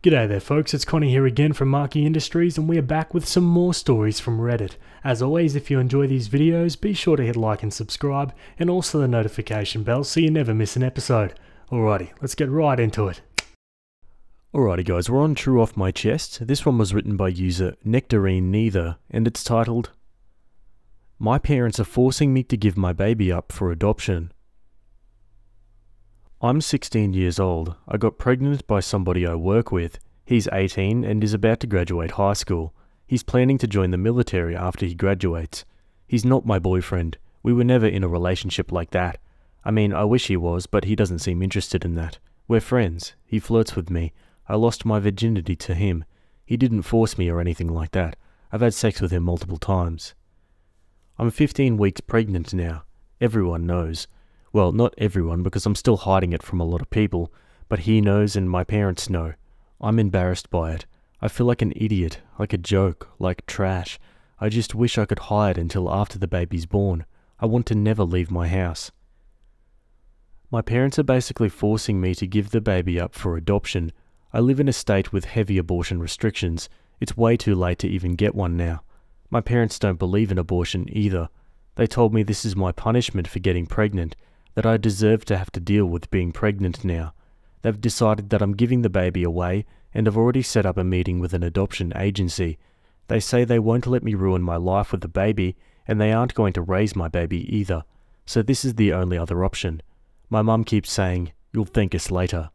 G'day there folks, it's Connie here again from Marky Industries, and we are back with some more stories from Reddit. As always, if you enjoy these videos, be sure to hit like and subscribe, and also the notification bell so you never miss an episode. Alrighty, let's get right into it. Alrighty guys, we're on True Off My Chest. This one was written by user Nectarine Neither, and it's titled, My parents are forcing me to give my baby up for adoption. I'm 16 years old. I got pregnant by somebody I work with. He's 18 and is about to graduate high school. He's planning to join the military after he graduates. He's not my boyfriend. We were never in a relationship like that. I mean, I wish he was, but he doesn't seem interested in that. We're friends. He flirts with me. I lost my virginity to him. He didn't force me or anything like that. I've had sex with him multiple times. I'm 15 weeks pregnant now. Everyone knows. Well, not everyone, because I'm still hiding it from a lot of people, but he knows and my parents know. I'm embarrassed by it. I feel like an idiot, like a joke, like trash. I just wish I could hide until after the baby's born. I want to never leave my house. My parents are basically forcing me to give the baby up for adoption. I live in a state with heavy abortion restrictions. It's way too late to even get one now. My parents don't believe in abortion either. They told me this is my punishment for getting pregnant, that I deserve to have to deal with being pregnant now. They've decided that I'm giving the baby away and have already set up a meeting with an adoption agency. They say they won't let me ruin my life with the baby, and they aren't going to raise my baby either. So this is the only other option. My mum keeps saying, "You'll thank us later."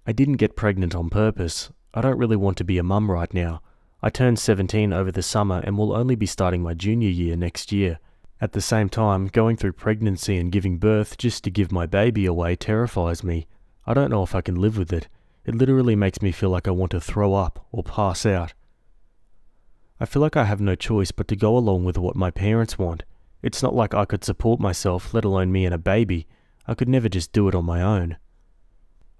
I didn't get pregnant on purpose. I don't really want to be a mum right now. I turned 17 over the summer and will only be starting my junior year next year. At the same time, going through pregnancy and giving birth just to give my baby away terrifies me. I don't know if I can live with it. It literally makes me feel like I want to throw up or pass out. I feel like I have no choice but to go along with what my parents want. It's not like I could support myself, let alone me and a baby. I could never just do it on my own.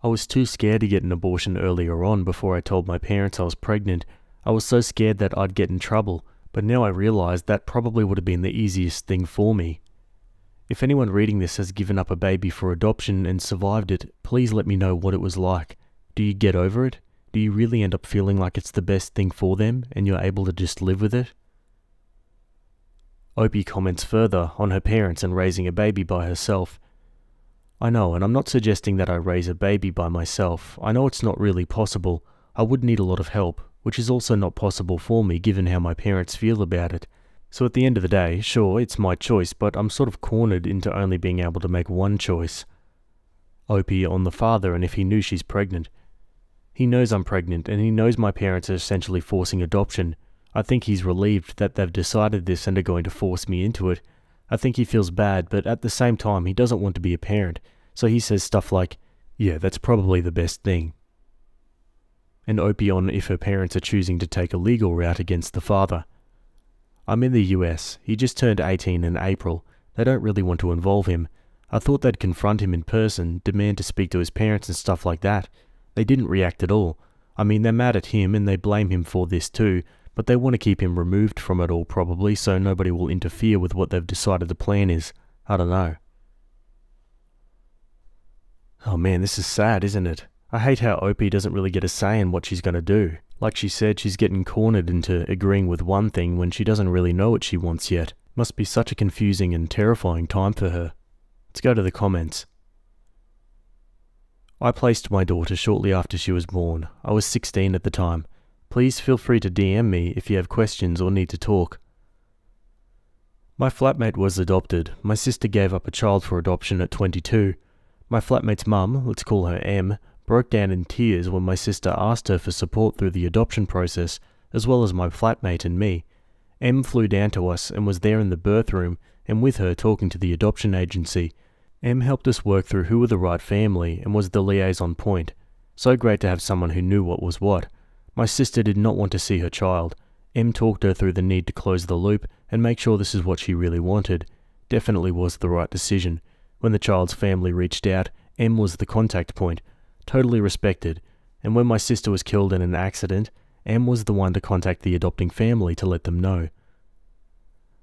I was too scared to get an abortion earlier on before I told my parents I was pregnant. I was so scared that I'd get in trouble. But now I realize that probably would have been the easiest thing for me. If anyone reading this has given up a baby for adoption and survived it, please let me know what it was like. Do you get over it? Do you really end up feeling like it's the best thing for them and you're able to just live with it? Opie comments further on her parents and raising a baby by herself. I know, and I'm not suggesting that I raise a baby by myself. I know it's not really possible. I would need a lot of help, which is also not possible for me given how my parents feel about it. So at the end of the day, sure, it's my choice, but I'm sort of cornered into only being able to make one choice. Opie on the father and if he knew she's pregnant. He knows I'm pregnant and he knows my parents are essentially forcing adoption. I think he's relieved that they've decided this and are going to force me into it. I think he feels bad, but at the same time he doesn't want to be a parent, so he says stuff like, "Yeah, that's probably the best thing." And Opie on if her parents are choosing to take a legal route against the father. I'm in the US. He just turned 18 in April. They don't really want to involve him. I thought they'd confront him in person, demand to speak to his parents and stuff like that. They didn't react at all. I mean, they're mad at him and they blame him for this too, but they want to keep him removed from it all probably so nobody will interfere with what they've decided the plan is. I don't know. Oh man, this is sad, isn't it? I hate how Opie doesn't really get a say in what she's going to do. Like she said, she's getting cornered into agreeing with one thing when she doesn't really know what she wants yet. Must be such a confusing and terrifying time for her. Let's go to the comments. I placed my daughter shortly after she was born. I was 16 at the time. Please feel free to DM me if you have questions or need to talk. My flatmate was adopted. My sister gave up a child for adoption at 22. My flatmate's mum, let's call her M, broke down in tears when my sister asked her for support through the adoption process, as well as my flatmate and me. M flew down to us and was there in the birth room and with her talking to the adoption agency. M helped us work through who were the right family and was the liaison point. So great to have someone who knew what was what. My sister did not want to see her child. M talked her through the need to close the loop and make sure this is what she really wanted. Definitely was the right decision. When the child's family reached out, M was the contact point. Totally respected, and when my sister was killed in an accident, M was the one to contact the adopting family to let them know.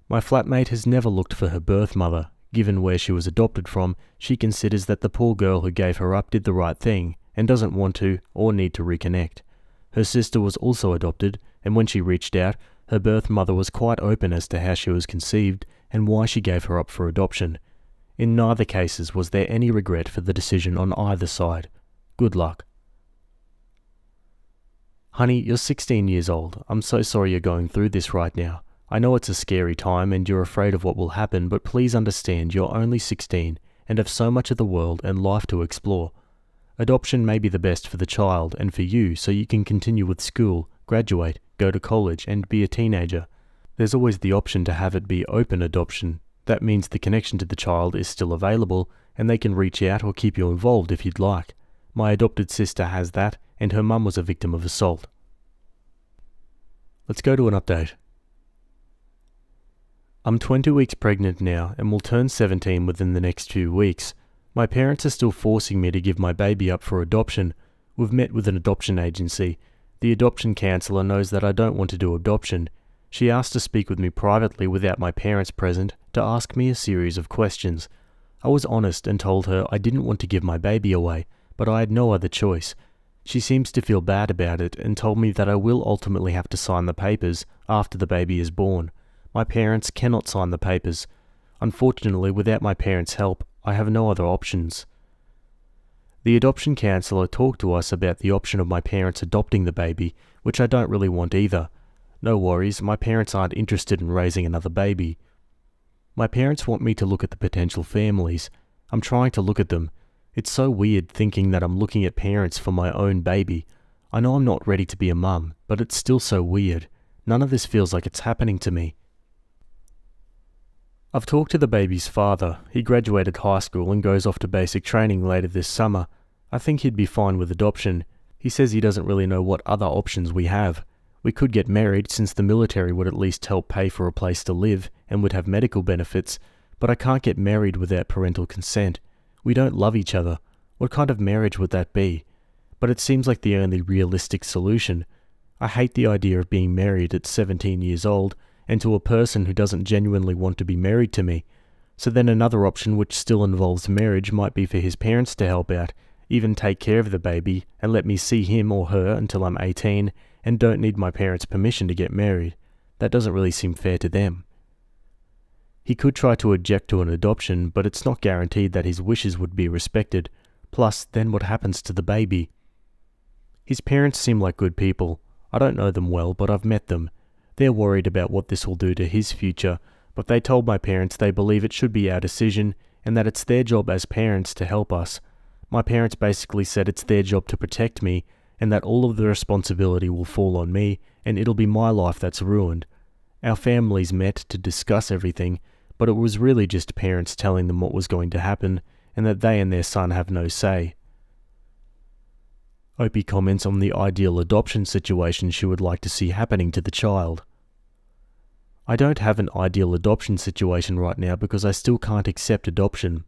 My flatmate has never looked for her birth mother. Given where she was adopted from, she considers that the poor girl who gave her up did the right thing, and doesn't want to or need to reconnect. Her sister was also adopted, and when she reached out, her birth mother was quite open as to how she was conceived and why she gave her up for adoption. In neither cases was there any regret for the decision on either side. Good luck. Honey, you're 16 years old. I'm so sorry you're going through this right now. I know it's a scary time and you're afraid of what will happen, but please understand you're only 16 and have so much of the world and life to explore. Adoption may be the best for the child and for you, so you can continue with school, graduate, go to college, and be a teenager. There's always the option to have it be open adoption. That means the connection to the child is still available and they can reach out or keep you involved if you'd like. My adopted sister has that, and her mum was a victim of assault. Let's go to an update. I'm 20 weeks pregnant now and will turn 17 within the next few weeks. My parents are still forcing me to give my baby up for adoption. We've met with an adoption agency. The adoption counsellor knows that I don't want to do adoption. She asked to speak with me privately without my parents present to ask me a series of questions. I was honest and told her I didn't want to give my baby away, but I had no other choice. She seems to feel bad about it and told me that I will ultimately have to sign the papers after the baby is born. My parents cannot sign the papers. Unfortunately, without my parents' help, I have no other options. The adoption counsellor talked to us about the option of my parents adopting the baby, which I don't really want either. No worries, my parents aren't interested in raising another baby. My parents want me to look at the potential families. I'm trying to look at them. It's so weird thinking that I'm looking at parents for my own baby. I know I'm not ready to be a mum, but it's still so weird. None of this feels like it's happening to me. I've talked to the baby's father. He graduated high school and goes off to basic training later this summer. I think he'd be fine with adoption. He says he doesn't really know what other options we have. We could get married since the military would at least help pay for a place to live and would have medical benefits, but I can't get married without parental consent. We don't love each other. What kind of marriage would that be? But it seems like the only realistic solution. I hate the idea of being married at 17 years old and to a person who doesn't genuinely want to be married to me. So then another option which still involves marriage might be for his parents to help out, even take care of the baby and let me see him or her until I'm 18 and don't need my parents' permission to get married. That doesn't really seem fair to them. He could try to object to an adoption, but it's not guaranteed that his wishes would be respected. Plus, then what happens to the baby? His parents seem like good people. I don't know them well, but I've met them. They're worried about what this will do to his future, but they told my parents they believe it should be our decision and that it's their job as parents to help us. My parents basically said it's their job to protect me and that all of the responsibility will fall on me and it'll be my life that's ruined. Our families met to discuss everything, but it was really just parents telling them what was going to happen and that they and their son have no say. Opie comments on the ideal adoption situation she would like to see happening to the child. I don't have an ideal adoption situation right now because I still can't accept adoption.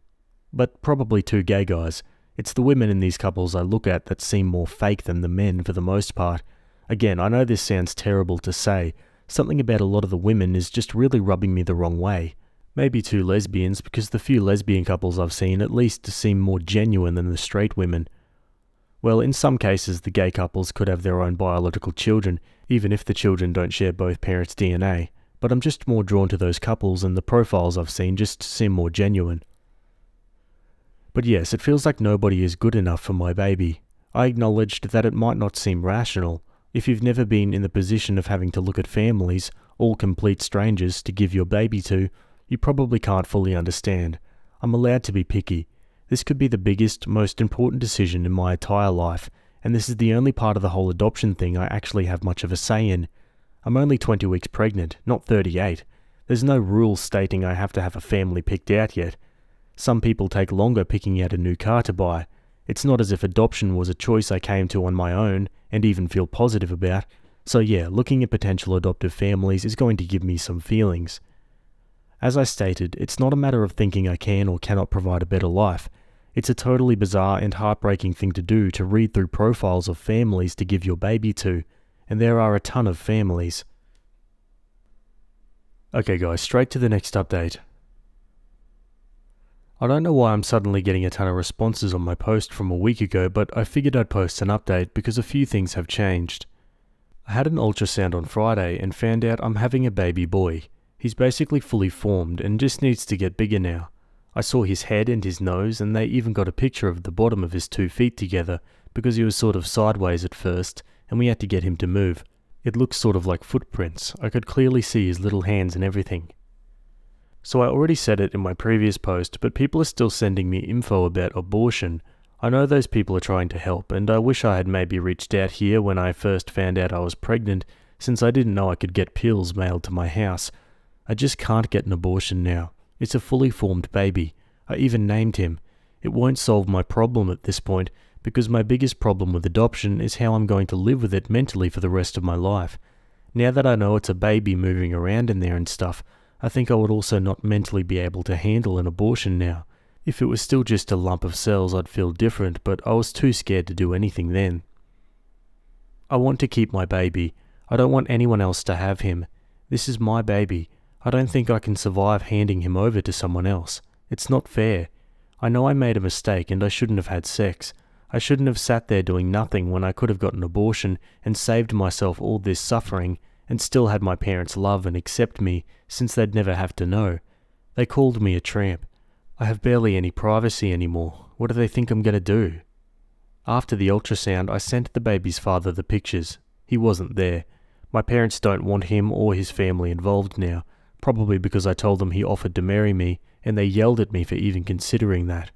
But probably two gay guys. It's the women in these couples I look at that seem more fake than the men for the most part. Again, I know this sounds terrible to say. Something about a lot of the women is just really rubbing me the wrong way. Maybe two lesbians, because the few lesbian couples I've seen at least seem more genuine than the straight women. Well, in some cases the gay couples could have their own biological children, even if the children don't share both parents' DNA. But I'm just more drawn to those couples and the profiles I've seen just seem more genuine. But yes, it feels like nobody is good enough for my baby. I acknowledged that it might not seem rational. If you've never been in the position of having to look at families, all complete strangers, to give your baby to, you probably can't fully understand. I'm allowed to be picky. This could be the biggest, most important decision in my entire life, and this is the only part of the whole adoption thing I actually have much of a say in. I'm only 20 weeks pregnant, not 38. There's no rule stating I have to have a family picked out yet. Some people take longer picking out a new car to buy. It's not as if adoption was a choice I came to on my own and even feel positive about. So yeah, looking at potential adoptive families is going to give me some feelings. As I stated, it's not a matter of thinking I can or cannot provide a better life. It's a totally bizarre and heartbreaking thing to do, to read through profiles of families to give your baby to, and there are a ton of families. Okay guys, straight to the next update. I don't know why I'm suddenly getting a ton of responses on my post from a week ago, but I figured I'd post an update because a few things have changed. I had an ultrasound on Friday and found out I'm having a baby boy. He's basically fully formed and just needs to get bigger now. I saw his head and his nose, and they even got a picture of the bottom of his 2 feet together because he was sort of sideways at first and we had to get him to move. It looks sort of like footprints. I could clearly see his little hands and everything. So I already said it in my previous post, but people are still sending me info about abortion. I know those people are trying to help, and I wish I had maybe reached out here when I first found out I was pregnant, since I didn't know I could get pills mailed to my house. I just can't get an abortion now. It's a fully formed baby. I even named him. It won't solve my problem at this point, because my biggest problem with adoption is how I'm going to live with it mentally for the rest of my life. Now that I know it's a baby moving around in there and stuff, I think I would also not mentally be able to handle an abortion now. If it was still just a lump of cells, I'd feel different, but I was too scared to do anything then. I want to keep my baby. I don't want anyone else to have him. This is my baby. I don't think I can survive handing him over to someone else. It's not fair. I know I made a mistake and I shouldn't have had sex. I shouldn't have sat there doing nothing when I could have got an abortion and saved myself all this suffering and still had my parents love and accept me, since they'd never have to know. They called me a tramp. I have barely any privacy anymore. What do they think I'm going to do? After the ultrasound, I sent the baby's father the pictures. He wasn't there. My parents don't want him or his family involved now, probably because I told them he offered to marry me, and they yelled at me for even considering that.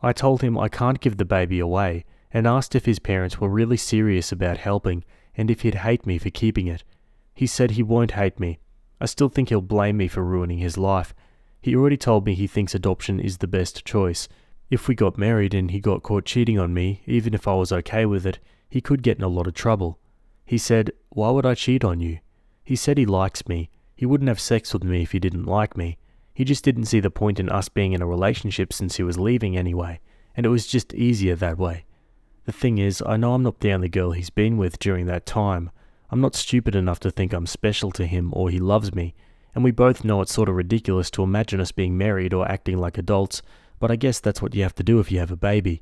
I told him I can't give the baby away, and asked if his parents were really serious about helping, and if he'd hate me for keeping it. He said he won't hate me. I still think he'll blame me for ruining his life. He already told me he thinks adoption is the best choice. If we got married and he got caught cheating on me, even if I was okay with it, he could get in a lot of trouble. He said, "Why would I cheat on you?" He said he likes me. He wouldn't have sex with me if he didn't like me. He just didn't see the point in us being in a relationship since he was leaving anyway, and it was just easier that way. The thing is, I know I'm not the only girl he's been with during that time. I'm not stupid enough to think I'm special to him or he loves me, and we both know it's sort of ridiculous to imagine us being married or acting like adults, but I guess that's what you have to do if you have a baby.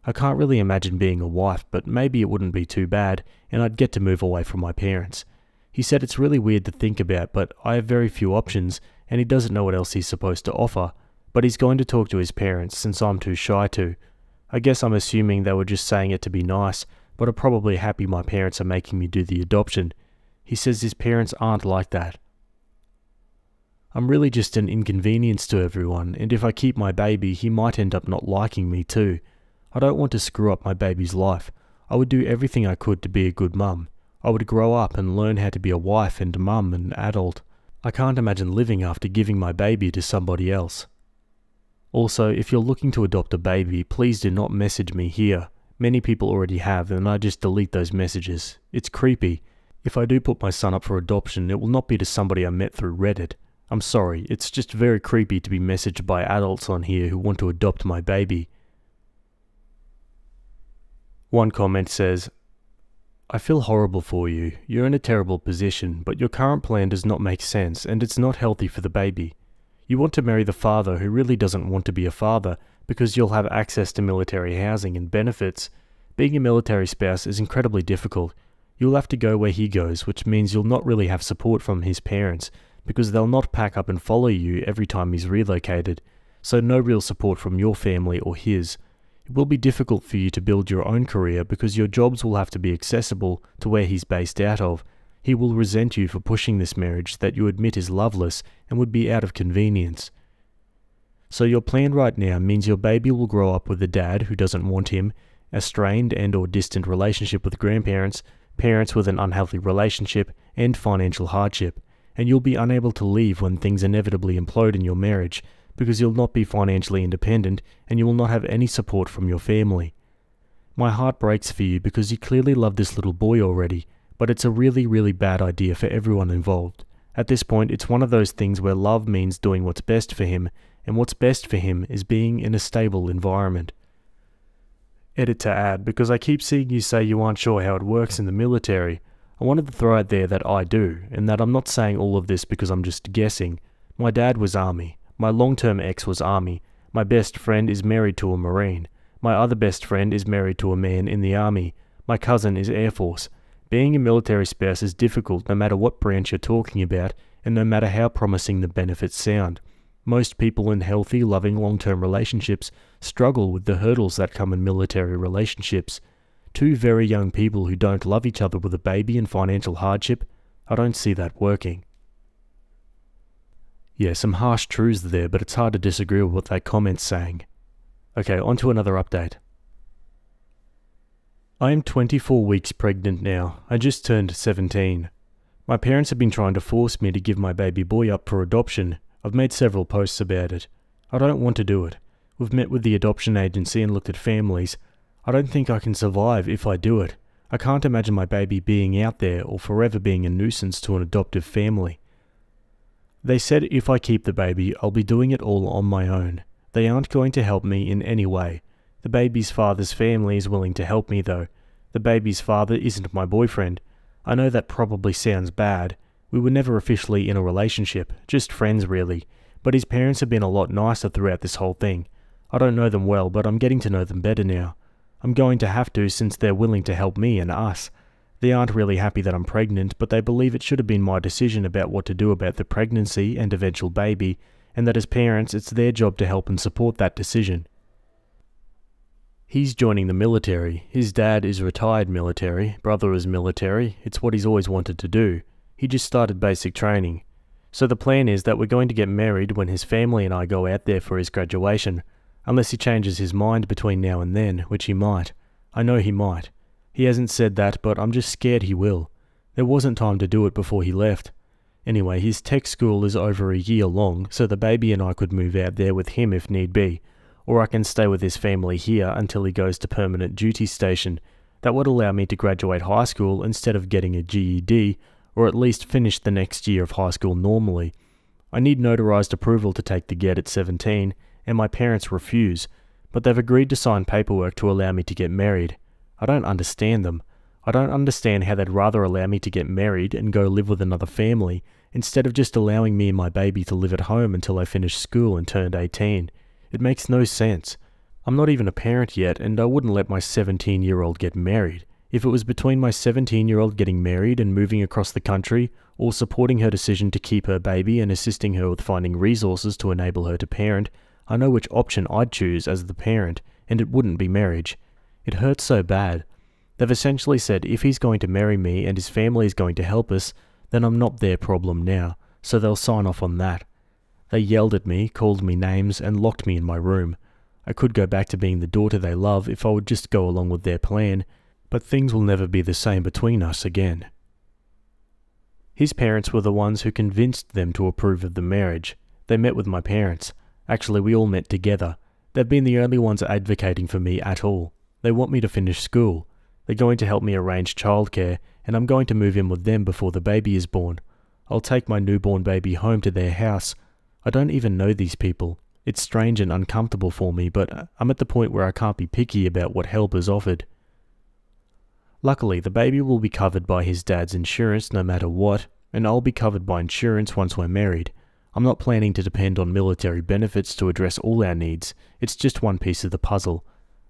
I can't really imagine being a wife, but maybe it wouldn't be too bad, and I'd get to move away from my parents. He said it's really weird to think about, but I have very few options, and he doesn't know what else he's supposed to offer, but he's going to talk to his parents since I'm too shy to. I guess I'm assuming they were just saying it to be nice, but are probably happy my parents are making me do the adoption. He says his parents aren't like that. I'm really just an inconvenience to everyone, and if I keep my baby, he might end up not liking me too. I don't want to screw up my baby's life. I would do everything I could to be a good mum. I would grow up and learn how to be a wife and mum and adult. I can't imagine living after giving my baby to somebody else. Also, if you're looking to adopt a baby, please do not message me here. Many people already have, and I just delete those messages. It's creepy. If I do put my son up for adoption, it will not be to somebody I met through Reddit. I'm sorry, it's just very creepy to be messaged by adults on here who want to adopt my baby. One comment says, "I feel horrible for you. You're in a terrible position, but your current plan does not make sense, and it's not healthy for the baby. You want to marry the father who really doesn't want to be a father because you'll have access to military housing and benefits. Being a military spouse is incredibly difficult. You'll have to go where he goes, which means you'll not really have support from his parents because they'll not pack up and follow you every time he's relocated, so no real support from your family or his. It will be difficult for you to build your own career because your jobs will have to be accessible to where he's based out of. He will resent you for pushing this marriage that you admit is loveless and would be out of convenience. So your plan right now means your baby will grow up with a dad who doesn't want him, a strained and or distant relationship with grandparents, parents with an unhealthy relationship, and financial hardship, and you'll be unable to leave when things inevitably implode in your marriage because you'll not be financially independent and you will not have any support from your family. My heart breaks for you because you clearly love this little boy already, but it's a really, really bad idea for everyone involved. At this point, it's one of those things where love means doing what's best for him, and what's best for him is being in a stable environment." Edit to add, because I keep seeing you say you aren't sure how it works in the military. I wanted to throw out there that I do, and that I'm not saying all of this because I'm just guessing. My dad was Army. My long-term ex was Army. My best friend is married to a Marine. My other best friend is married to a man in the Army. My cousin is Air Force. Being a military spouse is difficult no matter what branch you're talking about, and no matter how promising the benefits sound. Most people in healthy, loving long-term relationships struggle with the hurdles that come in military relationships. Two very young people who don't love each other with a baby and financial hardship, I don't see that working. Yeah, some harsh truths there, but it's hard to disagree with what that comment's saying. Okay, on to another update. I am 24 weeks pregnant now. I just turned 17. My parents have been trying to force me to give my baby boy up for adoption. I've made several posts about it. I don't want to do it. We've met with the adoption agency and looked at families. I don't think I can survive if I do it. I can't imagine my baby being out there or forever being a nuisance to an adoptive family. They said if I keep the baby, I'll be doing it all on my own. They aren't going to help me in any way. The baby's father's family is willing to help me though. The baby's father isn't my boyfriend. I know that probably sounds bad. We were never officially in a relationship, just friends really, but his parents have been a lot nicer throughout this whole thing. I don't know them well, but I'm getting to know them better now. I'm going to have to since they're willing to help me and us. They aren't really happy that I'm pregnant, but they believe it should have been my decision about what to do about the pregnancy and eventual baby, and that as parents it's their job to help and support that decision. He's joining the military. His dad is retired military, brother is military, it's what he's always wanted to do. He just started basic training. So the plan is that we're going to get married when his family and I go out there for his graduation, unless he changes his mind between now and then, which he might. I know he might. He hasn't said that, but I'm just scared he will. There wasn't time to do it before he left. Anyway, his tech school is over a year long, so the baby and I could move out there with him if need be, or I can stay with his family here until he goes to permanent duty station. That would allow me to graduate high school instead of getting a GED, or at least finish the next year of high school normally. I need notarized approval to take the GED at 17, and my parents refuse, but they've agreed to sign paperwork to allow me to get married. I don't understand them. I don't understand how they'd rather allow me to get married and go live with another family, instead of just allowing me and my baby to live at home until I finish school and turned 18. It makes no sense. I'm not even a parent yet, and I wouldn't let my 17-year-old get married. If it was between my 17-year-old getting married and moving across the country, or supporting her decision to keep her baby and assisting her with finding resources to enable her to parent, I know which option I'd choose as the parent, and it wouldn't be marriage. It hurts so bad. They've essentially said if he's going to marry me and his family is going to help us, then I'm not their problem now, so they'll sign off on that. They yelled at me, called me names, and locked me in my room. I could go back to being the daughter they love if I would just go along with their plan, but things will never be the same between us again. His parents were the ones who convinced them to approve of the marriage. They met with my parents. Actually, we all met together. They've been the only ones advocating for me at all. They want me to finish school. They're going to help me arrange childcare, and I'm going to move in with them before the baby is born. I'll take my newborn baby home to their house. I don't even know these people. It's strange and uncomfortable for me, but I'm at the point where I can't be picky about what help is offered. Luckily, the baby will be covered by his dad's insurance no matter what, and I'll be covered by insurance once we're married. I'm not planning to depend on military benefits to address all our needs. It's just one piece of the puzzle.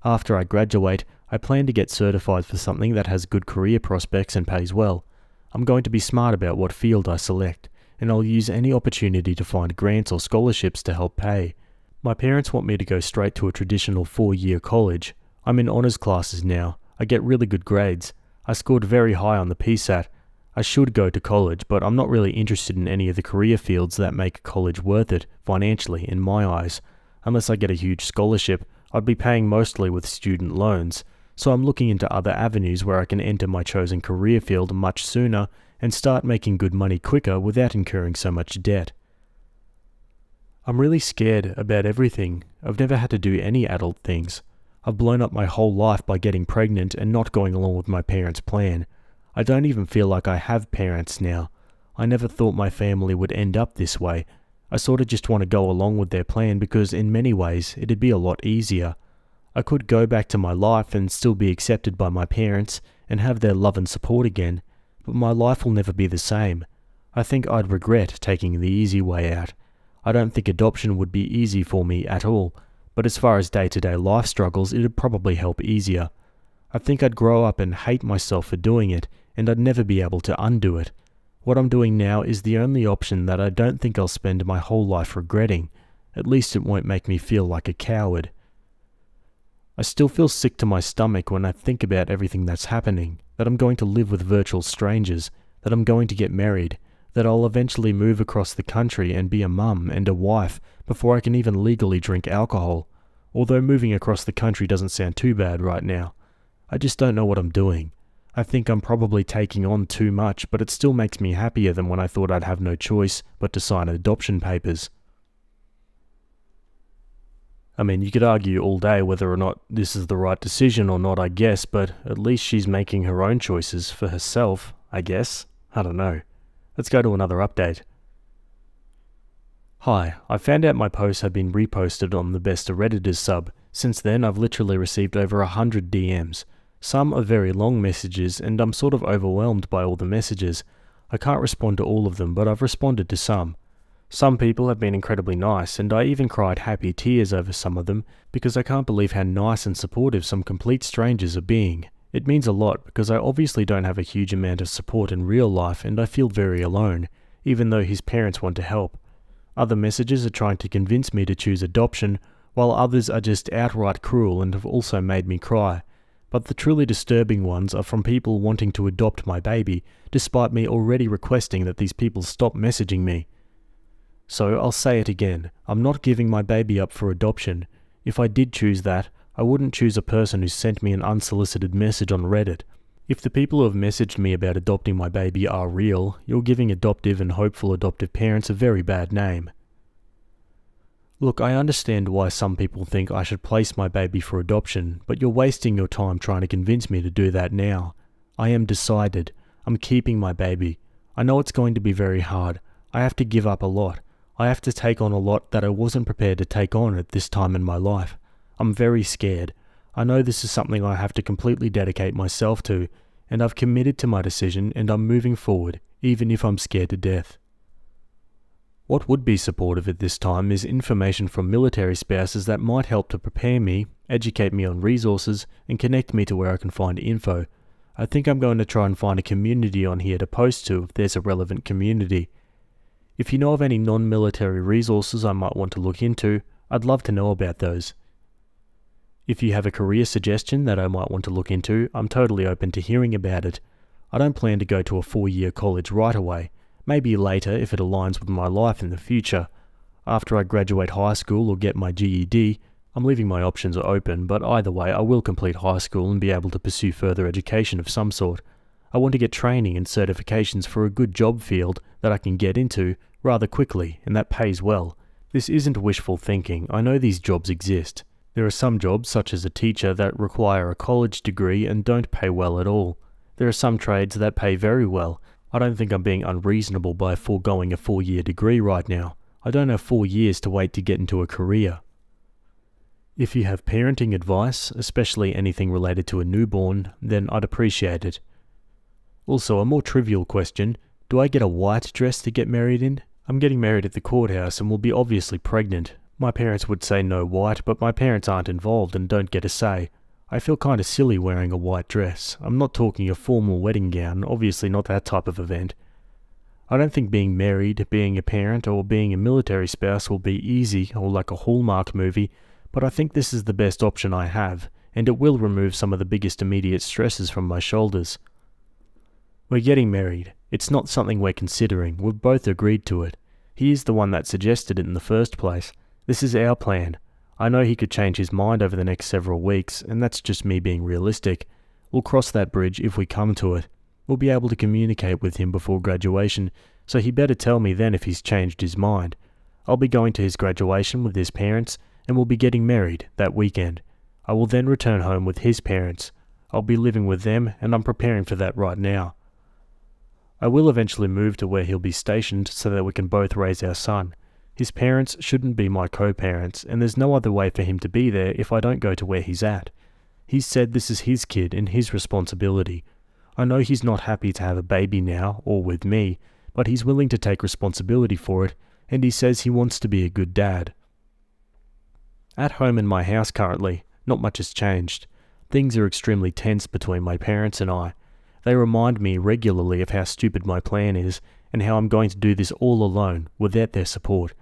After I graduate, I plan to get certified for something that has good career prospects and pays well. I'm going to be smart about what field I select, and I'll use any opportunity to find grants or scholarships to help pay. My parents want me to go straight to a traditional 4-year college. I'm in honours classes now. I get really good grades. I scored very high on the PSAT. I should go to college, but I'm not really interested in any of the career fields that make college worth it, financially, in my eyes. Unless I get a huge scholarship, I'd be paying mostly with student loans, so I'm looking into other avenues where I can enter my chosen career field much sooner and start making good money quicker without incurring so much debt. I'm really scared about everything. I've never had to do any adult things. I've blown up my whole life by getting pregnant and not going along with my parents' plan. I don't even feel like I have parents now. I never thought my family would end up this way. I sort of just want to go along with their plan because in many ways it'd be a lot easier. I could go back to my life and still be accepted by my parents and have their love and support again, but my life will never be the same. I think I'd regret taking the easy way out. I don't think adoption would be easy for me at all, but as far as day-to-day life struggles, it'd probably help easier. I think I'd grow up and hate myself for doing it, and I'd never be able to undo it. What I'm doing now is the only option that I don't think I'll spend my whole life regretting. At least it won't make me feel like a coward. I still feel sick to my stomach when I think about everything that's happening, that I'm going to live with virtual strangers, that I'm going to get married, that I'll eventually move across the country and be a mum and a wife before I can even legally drink alcohol, although moving across the country doesn't sound too bad right now. I just don't know what I'm doing. I think I'm probably taking on too much, but it still makes me happier than when I thought I'd have no choice but to sign adoption papers. I mean, you could argue all day whether or not this is the right decision or not, I guess, but at least she's making her own choices for herself, I guess. I don't know. Let's go to another update. Hi, I found out my post had been reposted on the Best of Redditors sub. Since then, I've literally received over 100 DMs. Some are very long messages, and I'm sort of overwhelmed by all the messages. I can't respond to all of them, but I've responded to some. Some people have been incredibly nice, and I even cried happy tears over some of them, because I can't believe how nice and supportive some complete strangers are being. It means a lot, because I obviously don't have a huge amount of support in real life, and I feel very alone, even though his parents want to help. Other messages are trying to convince me to choose adoption, while others are just outright cruel and have also made me cry. But the truly disturbing ones are from people wanting to adopt my baby, despite me already requesting that these people stop messaging me. So I'll say it again, I'm not giving my baby up for adoption. If I did choose that, I wouldn't choose a person who sent me an unsolicited message on Reddit. If the people who have messaged me about adopting my baby are real, you're giving adoptive and hopeful adoptive parents a very bad name. Look, I understand why some people think I should place my baby for adoption, but you're wasting your time trying to convince me to do that now. I am decided. I'm keeping my baby. I know it's going to be very hard. I have to give up a lot. I have to take on a lot that I wasn't prepared to take on at this time in my life. I'm very scared. I know this is something I have to completely dedicate myself to, and I've committed to my decision and I'm moving forward, even if I'm scared to death. What would be supportive at this time is information from military spouses that might help to prepare me, educate me on resources, and connect me to where I can find info. I think I'm going to try and find a community on here to post to if there's a relevant community. If you know of any non-military resources I might want to look into, I'd love to know about those. If you have a career suggestion that I might want to look into, I'm totally open to hearing about it. I don't plan to go to a 4-year college right away. Maybe later if it aligns with my life in the future. After I graduate high school or get my GED, I'm leaving my options open, but either way I will complete high school and be able to pursue further education of some sort. I want to get training and certifications for a good job field that I can get into rather quickly and that pays well. This isn't wishful thinking, I know these jobs exist. There are some jobs, such as a teacher, that require a college degree and don't pay well at all. There are some trades that pay very well. I don't think I'm being unreasonable by foregoing a 4-year degree right now. I don't have 4 years to wait to get into a career. If you have parenting advice, especially anything related to a newborn, then I'd appreciate it. Also, a more trivial question, do I get a white dress to get married in? I'm getting married at the courthouse and will be obviously pregnant. My parents would say no white, but my parents aren't involved and don't get a say. I feel kinda silly wearing a white dress. I'm not talking a formal wedding gown, obviously not that type of event. I don't think being married, being a parent, or being a military spouse will be easy or like a Hallmark movie, but I think this is the best option I have, and it will remove some of the biggest immediate stresses from my shoulders. We're getting married. It's not something we're considering. We've both agreed to it. He is the one that suggested it in the first place. This is our plan. I know he could change his mind over the next several weeks, and that's just me being realistic. We'll cross that bridge if we come to it. We'll be able to communicate with him before graduation, so he better tell me then if he's changed his mind. I'll be going to his graduation with his parents, and we'll be getting married that weekend. I will then return home with his parents. I'll be living with them, and I'm preparing for that right now. I will eventually move to where he'll be stationed so that we can both raise our son. His parents shouldn't be my co-parents, and there's no other way for him to be there if I don't go to where he's at. He's said this is his kid and his responsibility. I know he's not happy to have a baby now, or with me, but he's willing to take responsibility for it, and he says he wants to be a good dad. At home in my house currently, not much has changed. Things are extremely tense between my parents and I. They remind me regularly of how stupid my plan is, and how I'm going to do this all alone, without their support.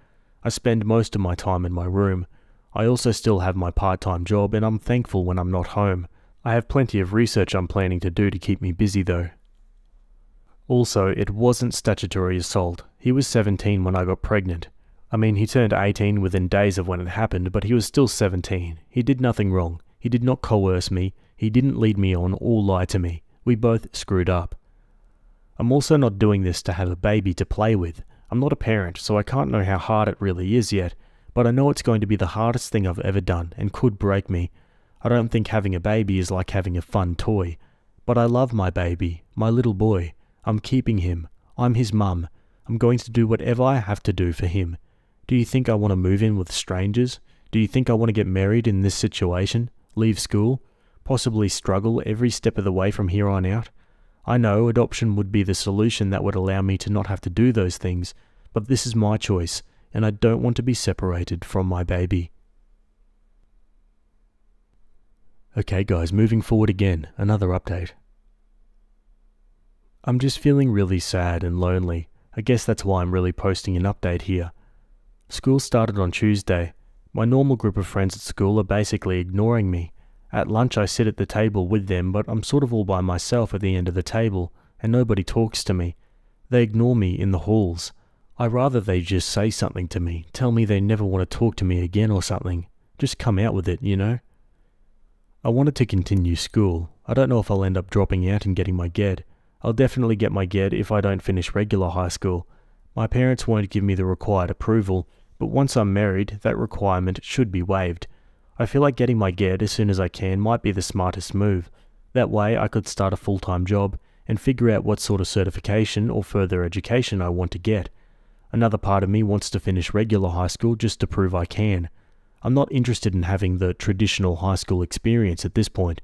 I spend most of my time in my room. I also still have my part-time job, and I'm thankful when I'm not home. I have plenty of research I'm planning to do to keep me busy though. Also, it wasn't statutory assault. He was 17 when I got pregnant. I mean, he turned 18 within days of when it happened, but he was still 17. He did nothing wrong. He did not coerce me. He didn't lead me on or lie to me. We both screwed up. I'm also not doing this to have a baby to play with. I'm not a parent, so I can't know how hard it really is yet, but I know it's going to be the hardest thing I've ever done and could break me. I don't think having a baby is like having a fun toy. But I love my baby, my little boy. I'm keeping him. I'm his mum. I'm going to do whatever I have to do for him. Do you think I want to move in with strangers? Do you think I want to get married in this situation? Leave school? Possibly struggle every step of the way from here on out? I know adoption would be the solution that would allow me to not have to do those things, but this is my choice, and I don't want to be separated from my baby. Okay guys, moving forward again, another update. I'm just feeling really sad and lonely. I guess that's why I'm really posting an update here. School started on Tuesday. My normal group of friends at school are basically ignoring me. At lunch I sit at the table with them, but I'm sort of all by myself at the end of the table, and nobody talks to me. They ignore me in the halls. I'd rather they just say something to me, tell me they never want to talk to me again or something. Just come out with it, you know? I wanted to continue school. I don't know if I'll end up dropping out and getting my GED. I'll definitely get my GED if I don't finish regular high school. My parents won't give me the required approval, but once I'm married, that requirement should be waived. I feel like getting my GED as soon as I can might be the smartest move. That way I could start a full-time job and figure out what sort of certification or further education I want to get. Another part of me wants to finish regular high school just to prove I can. I'm not interested in having the traditional high school experience at this point.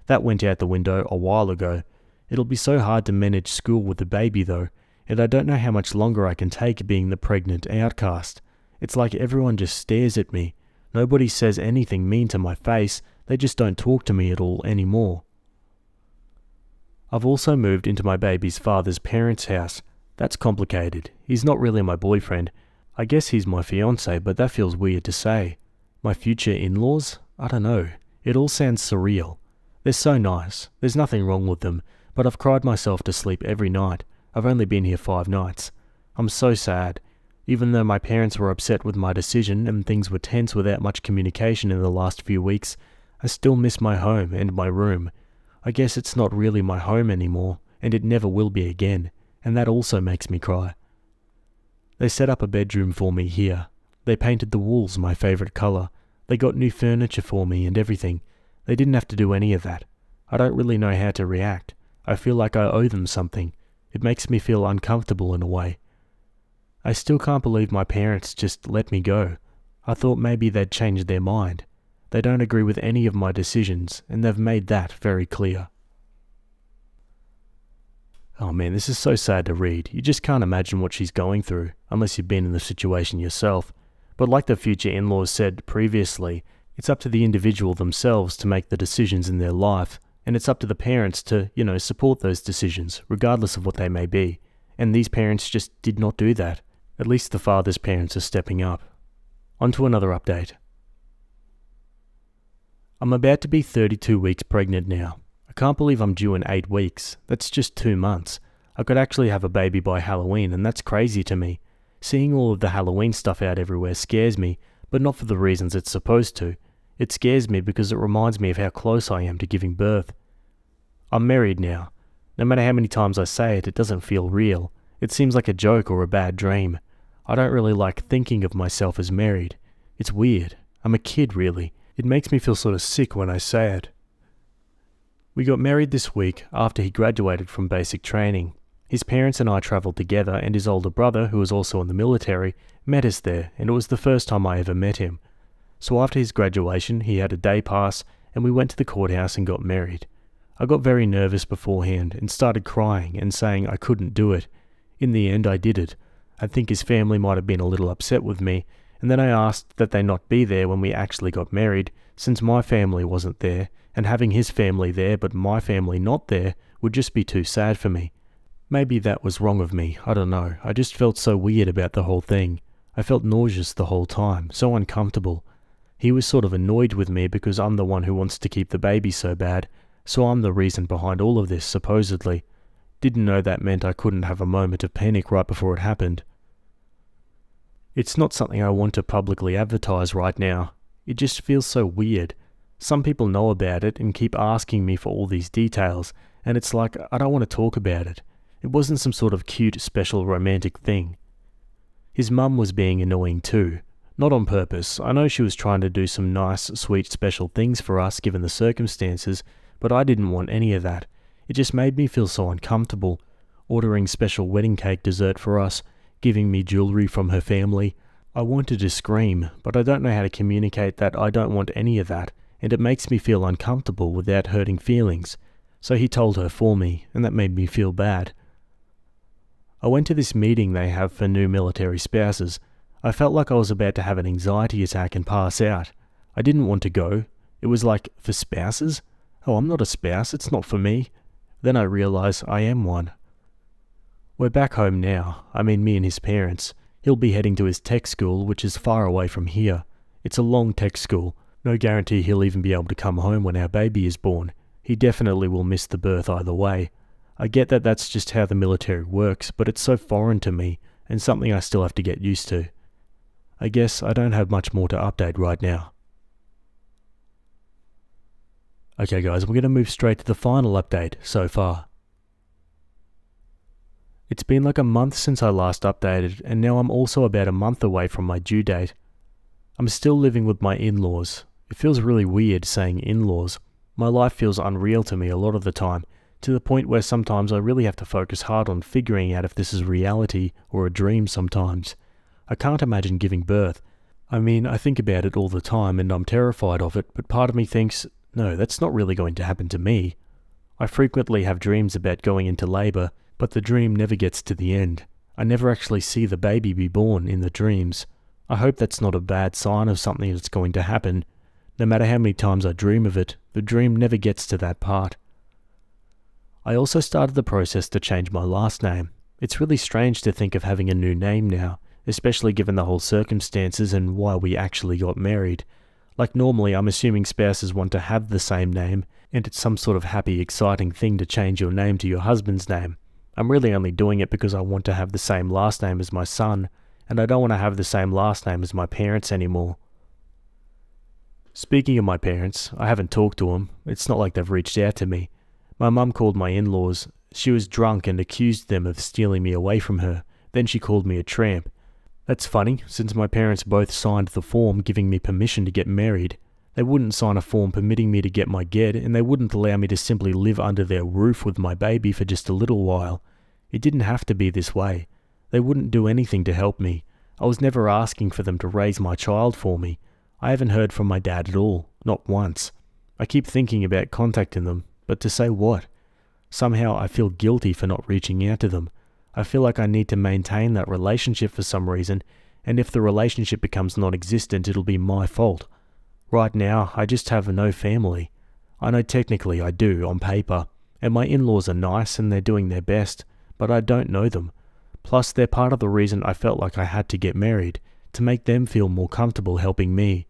That went out the window a while ago. It'll be so hard to manage school with the baby though, and I don't know how much longer I can take being the pregnant outcast. It's like everyone just stares at me. Nobody says anything mean to my face, they just don't talk to me at all anymore. I've also moved into my baby's father's parents' house. That's complicated. He's not really my boyfriend. I guess he's my fiancé, but that feels weird to say. My future in-laws? I don't know. It all sounds surreal. They're so nice. There's nothing wrong with them, but I've cried myself to sleep every night. I've only been here 5 nights. I'm so sad. Even though my parents were upset with my decision and things were tense without much communication in the last few weeks, I still miss my home and my room. I guess it's not really my home anymore, and it never will be again, and that also makes me cry. They set up a bedroom for me here. They painted the walls my favourite colour. They got new furniture for me and everything. They didn't have to do any of that. I don't really know how to react. I feel like I owe them something. It makes me feel uncomfortable in a way. I still can't believe my parents just let me go. I thought maybe they'd changed their mind. They don't agree with any of my decisions, and they've made that very clear. Oh man, this is so sad to read. You just can't imagine what she's going through, unless you've been in the situation yourself. But like the future in-laws said previously, it's up to the individual themselves to make the decisions in their life, and it's up to the parents to, support those decisions, regardless of what they may be. And these parents just did not do that. At least the father's parents are stepping up. On to another update. I'm about to be 32 weeks pregnant now. I can't believe I'm due in 8 weeks. That's just 2 months. I could actually have a baby by Halloween, and that's crazy to me. Seeing all of the Halloween stuff out everywhere scares me, but not for the reasons it's supposed to. It scares me because it reminds me of how close I am to giving birth. I'm married now. No matter how many times I say it, it doesn't feel real. It seems like a joke or a bad dream. I don't really like thinking of myself as married. It's weird. I'm a kid, really. It makes me feel sort of sick when I say it. We got married this week after he graduated from basic training. His parents and I travelled together, and his older brother, who was also in the military, met us there, and it was the first time I ever met him. So after his graduation, he had a day pass, and we went to the courthouse and got married. I got very nervous beforehand and started crying and saying I couldn't do it. In the end, I did it. I think his family might have been a little upset with me, and then I asked that they not be there when we actually got married, since my family wasn't there, and having his family there but my family not there would just be too sad for me. Maybe that was wrong of me, I don't know. I just felt so weird about the whole thing. I felt nauseous the whole time, so uncomfortable. He was sort of annoyed with me because I'm the one who wants to keep the baby so bad, so I'm the reason behind all of this, supposedly. Didn't know that meant I couldn't have a moment of panic right before it happened. It's not something I want to publicly advertise right now. It just feels so weird. Some people know about it and keep asking me for all these details, and it's like I don't want to talk about it. It wasn't some sort of cute, special, romantic thing. His mum was being annoying too. Not on purpose. I know she was trying to do some nice, sweet, special things for us given the circumstances, but I didn't want any of that. It just made me feel so uncomfortable. Ordering special wedding cake dessert for us, giving me jewelry from her family. I wanted to scream, but I don't know how to communicate that I don't want any of that, and it makes me feel uncomfortable without hurting feelings. So he told her for me, and that made me feel bad. I went to this meeting they have for new military spouses. I felt like I was about to have an anxiety attack and pass out. I didn't want to go. It was like, for spouses? Oh, I'm not a spouse, it's not for me. Then I realised I am one. We're back home now, I mean me and his parents. He'll be heading to his tech school, which is far away from here. It's a long tech school. No guarantee he'll even be able to come home when our baby is born. He definitely will miss the birth either way. I get that that's just how the military works, but it's so foreign to me, and something I still have to get used to. I guess I don't have much more to update right now. Okay guys, we're going to move straight to the final update so far. It's been like a month since I last updated, and now I'm also about a month away from my due date. I'm still living with my in-laws. It feels really weird saying in-laws. My life feels unreal to me a lot of the time, to the point where sometimes I really have to focus hard on figuring out if this is reality or a dream sometimes. I can't imagine giving birth. I mean, I think about it all the time and I'm terrified of it, but part of me thinks, no, that's not really going to happen to me. I frequently have dreams about going into labour, but the dream never gets to the end. I never actually see the baby be born in the dreams. I hope that's not a bad sign of something that's going to happen. No matter how many times I dream of it, the dream never gets to that part. I also started the process to change my last name. It's really strange to think of having a new name now, especially given the whole circumstances and why we actually got married. Like normally I'm assuming spouses want to have the same name, and it's some sort of happy, exciting thing to change your name to your husband's name. I'm really only doing it because I want to have the same last name as my son, and I don't want to have the same last name as my parents anymore. Speaking of my parents, I haven't talked to them. It's not like they've reached out to me. My mum called my in-laws. She was drunk and accused them of stealing me away from her. Then she called me a tramp. That's funny, since my parents both signed the form giving me permission to get married. They wouldn't sign a form permitting me to get my get, and they wouldn't allow me to simply live under their roof with my baby for just a little while. It didn't have to be this way. They wouldn't do anything to help me. I was never asking for them to raise my child for me. I haven't heard from my dad at all, not once. I keep thinking about contacting them, but to say what? Somehow I feel guilty for not reaching out to them. I feel like I need to maintain that relationship for some reason, and if the relationship becomes non-existent, it'll be my fault. Right now, I just have no family. I know technically I do, on paper, and my in-laws are nice and they're doing their best, but I don't know them. Plus, they're part of the reason I felt like I had to get married, to make them feel more comfortable helping me.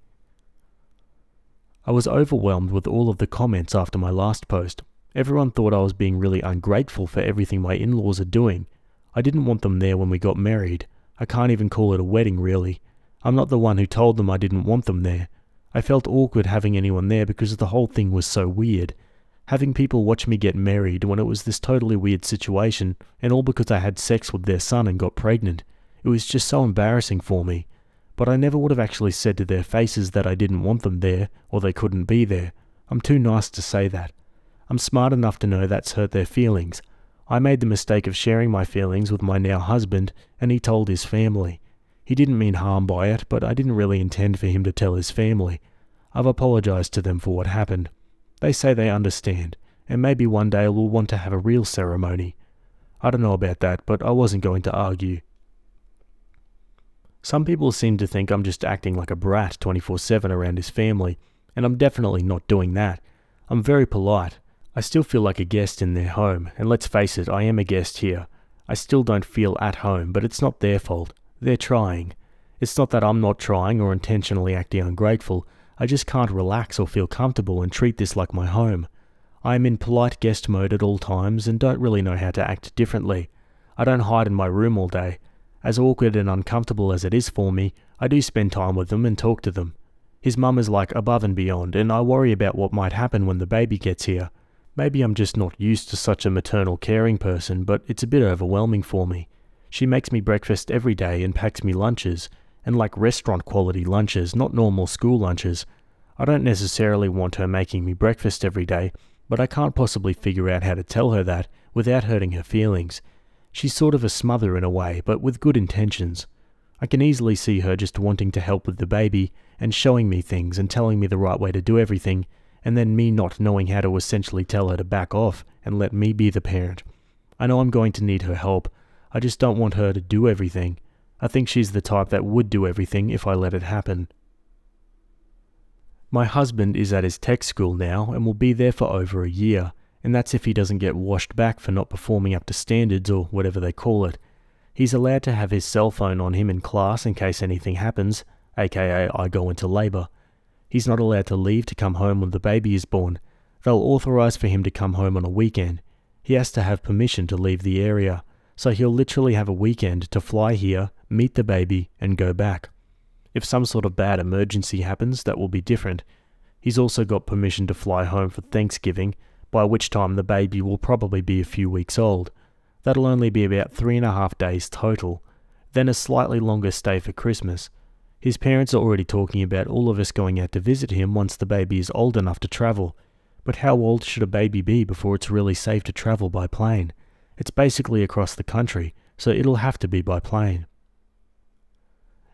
I was overwhelmed with all of the comments after my last post. Everyone thought I was being really ungrateful for everything my in-laws are doing. I didn't want them there when we got married. I can't even call it a wedding, really. I'm not the one who told them I didn't want them there. I felt awkward having anyone there because the whole thing was so weird. Having people watch me get married when it was this totally weird situation, and all because I had sex with their son and got pregnant. It was just so embarrassing for me. But I never would have actually said to their faces that I didn't want them there, or they couldn't be there. I'm too nice to say that. I'm smart enough to know that's hurt their feelings. I made the mistake of sharing my feelings with my now husband, and he told his family. He didn't mean harm by it, but I didn't really intend for him to tell his family. I've apologized to them for what happened. They say they understand, and maybe one day we'll want to have a real ceremony. I don't know about that, but I wasn't going to argue. Some people seem to think I'm just acting like a brat 24/7 around his family, and I'm definitely not doing that. I'm very polite. I still feel like a guest in their home, and let's face it, I am a guest here. I still don't feel at home, but it's not their fault. They're trying. It's not that I'm not trying or intentionally acting ungrateful. I just can't relax or feel comfortable and treat this like my home. I am in polite guest mode at all times and don't really know how to act differently. I don't hide in my room all day. As awkward and uncomfortable as it is for me, I do spend time with them and talk to them. His mum is like above and beyond, and I worry about what might happen when the baby gets here. Maybe I'm just not used to such a maternal caring person, but it's a bit overwhelming for me. She makes me breakfast every day and packs me lunches, and like restaurant quality lunches, not normal school lunches. I don't necessarily want her making me breakfast every day, but I can't possibly figure out how to tell her that without hurting her feelings. She's sort of a smother in a way, but with good intentions. I can easily see her just wanting to help with the baby and showing me things and telling me the right way to do everything, and then me not knowing how to essentially tell her to back off and let me be the parent. I know I'm going to need her help. I just don't want her to do everything. I think she's the type that would do everything if I let it happen. My husband is at his tech school now and will be there for over a year, and that's if he doesn't get washed back for not performing up to standards or whatever they call it. He's allowed to have his cell phone on him in class in case anything happens, aka I go into labour. He's not allowed to leave to come home when the baby is born. They'll authorise for him to come home on a weekend. He has to have permission to leave the area, so he'll literally have a weekend to fly here, meet the baby, and go back. If some sort of bad emergency happens, that will be different. He's also got permission to fly home for Thanksgiving, by which time the baby will probably be a few weeks old. That'll only be about 3.5 days total, then a slightly longer stay for Christmas. His parents are already talking about all of us going out to visit him once the baby is old enough to travel. But how old should a baby be before it's really safe to travel by plane? It's basically across the country, so it'll have to be by plane.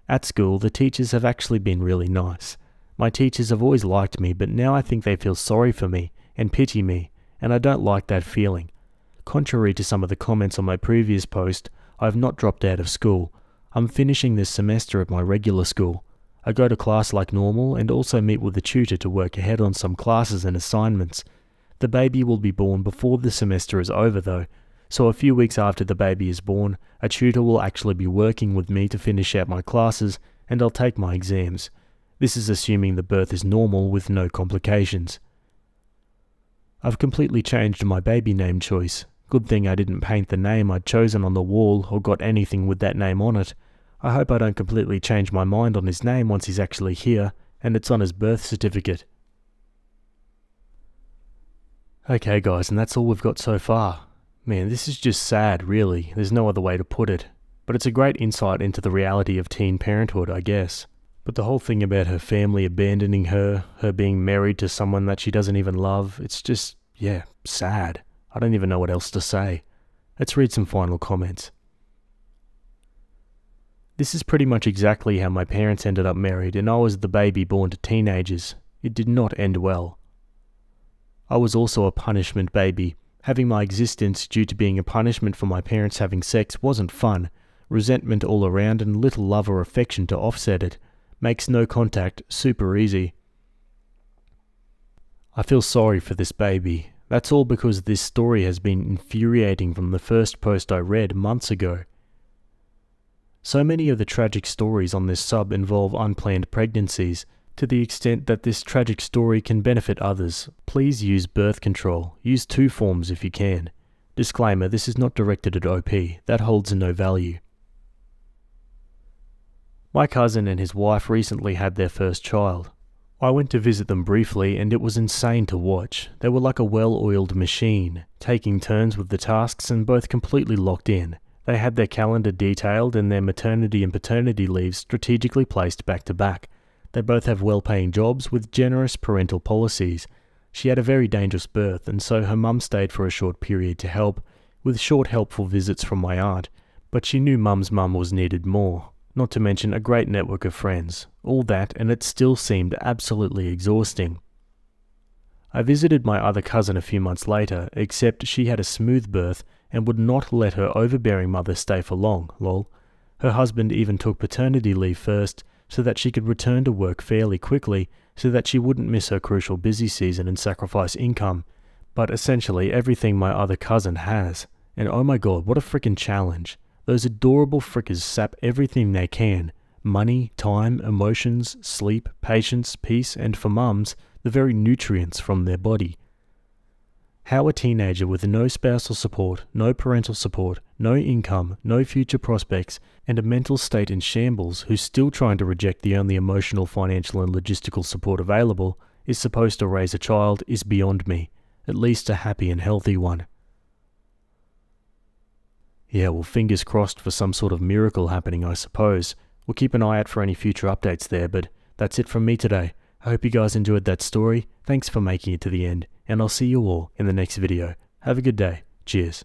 At school, the teachers have actually been really nice. My teachers have always liked me, but now I think they feel sorry for me and pity me, and I don't like that feeling. Contrary to some of the comments on my previous post, I have not dropped out of school. I'm finishing this semester at my regular school. I go to class like normal and also meet with the tutor to work ahead on some classes and assignments. The baby will be born before the semester is over though, so a few weeks after the baby is born, a tutor will actually be working with me to finish out my classes and I'll take my exams. This is assuming the birth is normal with no complications. I've completely changed my baby name choice. Good thing I didn't paint the name I'd chosen on the wall or got anything with that name on it. I hope I don't completely change my mind on his name once he's actually here and it's on his birth certificate. Okay guys, and that's all we've got so far. Man, this is just sad really, there's no other way to put it. But it's a great insight into the reality of teen parenthood, I guess. But the whole thing about her family abandoning her, her being married to someone that she doesn't even love, it's just, yeah, sad. I don't even know what else to say. Let's read some final comments. This is pretty much exactly how my parents ended up married, and I was the baby born to teenagers. It did not end well. I was also a punishment baby. Having my existence due to being a punishment for my parents having sex wasn't fun. Resentment all around and little love or affection to offset it. Makes no contact super easy. I feel sorry for this baby. That's all because this story has been infuriating from the first post I read months ago. So many of the tragic stories on this sub involve unplanned pregnancies. To the extent that this tragic story can benefit others, please use birth control. Use 2 forms if you can. Disclaimer, this is not directed at OP. That holds no value. My cousin and his wife recently had their first child. I went to visit them briefly and it was insane to watch. They were like a well-oiled machine, taking turns with the tasks and both completely locked in. They had their calendar detailed and their maternity and paternity leaves strategically placed back to back. They both have well-paying jobs with generous parental policies. She had a very dangerous birth and so her mum stayed for a short period to help, with short helpful visits from my aunt, but she knew mum's mum was needed more. Not to mention a great network of friends. All that and it still seemed absolutely exhausting. I visited my other cousin a few months later, except she had a smooth birth and would not let her overbearing mother stay for long, lol. Her husband even took paternity leave first so that she could return to work fairly quickly so that she wouldn't miss her crucial busy season and sacrifice income. But essentially everything my other cousin has. And oh my god, what a freaking challenge. Those adorable frickers sap everything they can. Money, time, emotions, sleep, patience, peace, and for mums, the very nutrients from their body. How a teenager with no spousal support, no parental support, no income, no future prospects, and a mental state in shambles who's still trying to reject the only emotional, financial, and logistical support available is supposed to raise a child is beyond me, at least a happy and healthy one. Yeah, well, fingers crossed for some sort of miracle happening, I suppose. We'll keep an eye out for any future updates there, but that's it from me today. I hope you guys enjoyed that story. Thanks for making it to the end, and I'll see you all in the next video. Have a good day. Cheers.